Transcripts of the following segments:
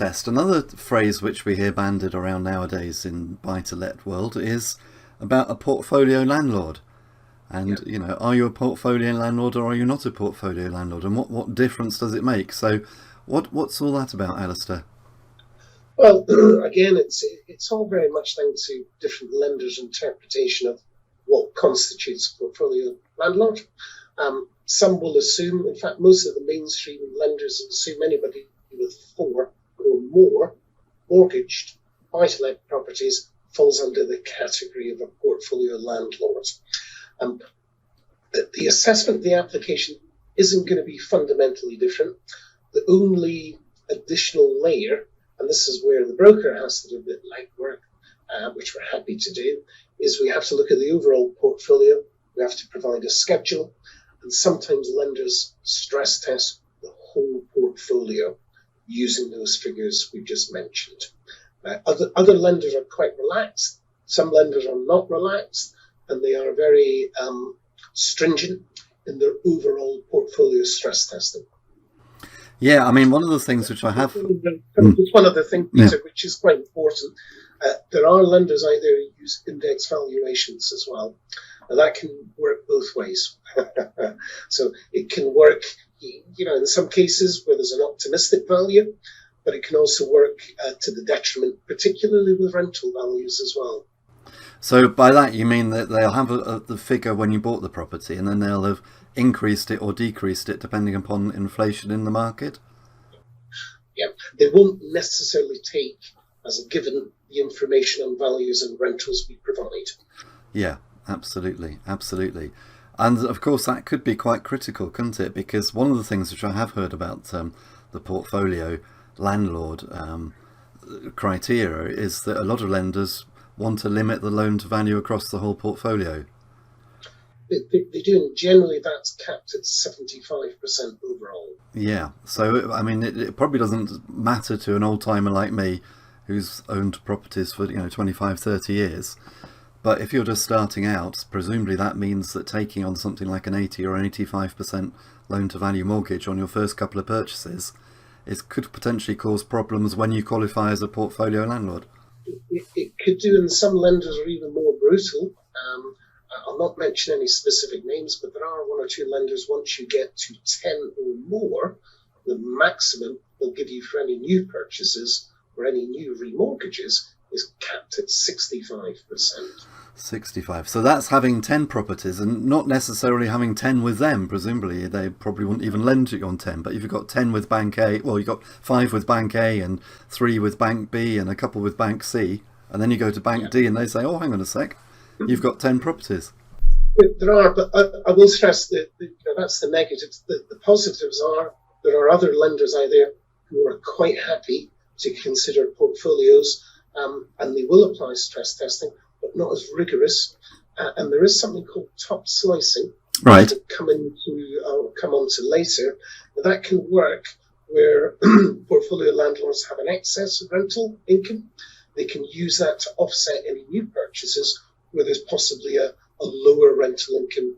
test. Another phrase which we hear bandied around nowadays in buy-to-let world is about a portfolio landlord. And, are you a portfolio landlord or are you not a portfolio landlord? And what difference does it make? So what's all that about, Alistair? Well, again, it's all very much down to different lenders' interpretation of what constitutes a portfolio landlord. Some will assume, in fact, most of the mainstream lenders assume anybody with 4 or more mortgaged buy-to-let properties falls under the category of a portfolio landlord. The assessment of the application isn't going to be fundamentally different. The only additional layer, and this is where the broker has to do a bit of legwork, which we're happy to do, is we have to look at the overall portfolio. We have to provide a schedule, and sometimes lenders stress test the whole portfolio using those figures we just mentioned. Other lenders are quite relaxed. Some lenders are not relaxed, and they are very stringent in their overall portfolio stress testing. Yeah, I mean, one of the things which I have... Just one other thing, Peter, which is quite important. There are lenders out there who use index valuations as well. And that can work both ways. So it can work, in some cases where there's an optimistic value, but it can also work to the detriment, particularly with rental values as well. So by that you mean that they'll have the figure when you bought the property, and then they'll have increased it or decreased it depending upon inflation in the market? Yeah, they won't necessarily take as a given the information on values and rentals we provide. Yeah, absolutely. And of course that could be quite critical, couldn't it? Because one of the things which I have heard about the portfolio landlord criteria is that a lot of lenders want to limit the loan to value across the whole portfolio. They do, and generally that's capped at 75% overall. Yeah, so I mean it probably doesn't matter to an old timer like me who's owned properties for 25, 30 years. But if you're just starting out, presumably that means that taking on something like an 80 or an 85% loan to value mortgage on your first couple of purchases could potentially cause problems when you qualify as a portfolio landlord. It could do, and some lenders are even more brutal. I'll not mention any specific names, but there are 1 or 2 lenders, once you get to 10 or more, the maximum they'll give you for any new purchases or any new remortgages is capped at 65%. 65. So that's having 10 properties and not necessarily having 10 with them. Presumably they probably wouldn't even lend you on 10. But if you've got 10 with Bank A, well, you've got 5 with Bank A and 3 with Bank B and a couple with Bank C. And then you go to Bank D and they say, oh, hang on a sec, you've got 10 properties. There are, but I will stress that that's the negatives. The positives are there are other lenders out there who are quite happy to consider portfolios, and they will apply stress testing, but not as rigorous. And there is something called top slicing, right? I'll come on to later. That can work where portfolio landlords have an excess of rental income. They can use that to offset any new purchases where there's possibly a lower rental income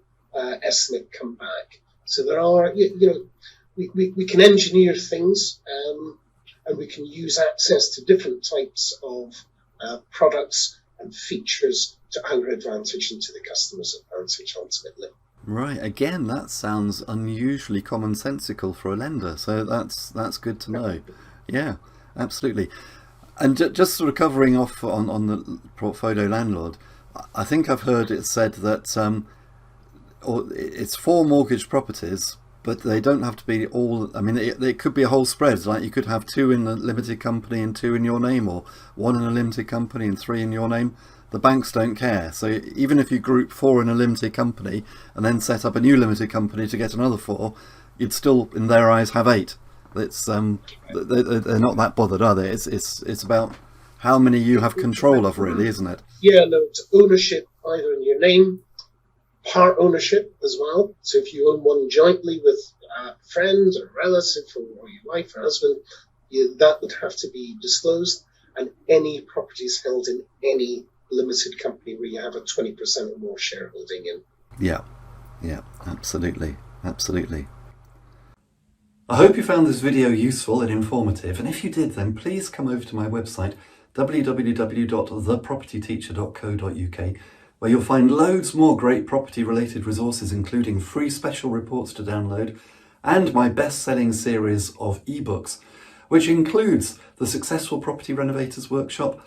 estimate come back. So there are, we can engineer things, and we can use access to different types of products and features to our advantage and to the customer's advantage ultimately. Right. Again, that sounds unusually commonsensical for a lender. So that's good to know. Yeah, absolutely. And just sort of covering off on the portfolio landlord, I think I've heard it said that it's 4 mortgaged properties, but they don't have to be all. I mean, it could be a whole spread. Like you could have 2 in a limited company and 2 in your name, or 1 in a limited company and 3 in your name. The banks don't care. So even if you group 4 in a limited company and then set up a new limited company to get another 4, you'd still, in their eyes, have 8. It's they're not that bothered, are they? It's about how many you have control of, really, isn't it? Yeah, no, it's ownership either in your name, part ownership as well. So if you own one jointly with friends or relative or your wife or husband, that would have to be disclosed. And any properties held in any limited company where you have a 20% or more shareholding in. Yeah, absolutely. I hope you found this video useful and informative, and if you did, then please come over to my website www.thepropertyteacher.co.uk, where you'll find loads more great property related resources, including free special reports to download and my best-selling series of ebooks, which includes the Successful Property Renovators Workshop,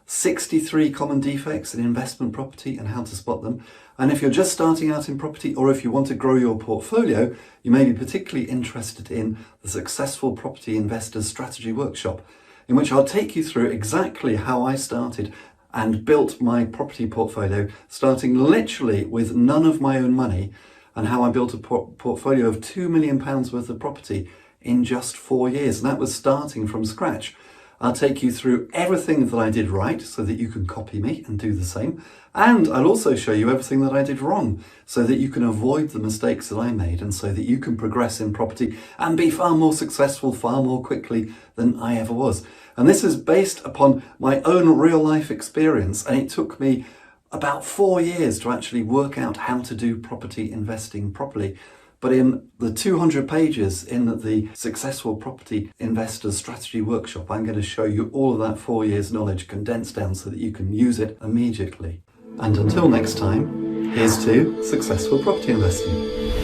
63 common defects in investment property and how to spot them. And if you're just starting out in property, or if you want to grow your portfolio, you may be particularly interested in the Successful Property Investors Strategy Workshop, in which I'll take you through exactly how I started and built my property portfolio, starting literally with none of my own money, and how I built a portfolio of £2 million worth of property in just 4 years. And that was starting from scratch. I'll take you through everything that I did right so that you can copy me and do the same. And I'll also show you everything that I did wrong so that you can avoid the mistakes that I made, and so that you can progress in property and be far more successful far more quickly than I ever was. And this is based upon my own real life experience, and it took me about 4 years to actually work out how to do property investing properly. But in the 200 pages in the Successful Property Investors Strategy Workshop, I'm going to show you all of that 4 years knowledge condensed down so that you can use it immediately. And until next time, here's to successful property investing.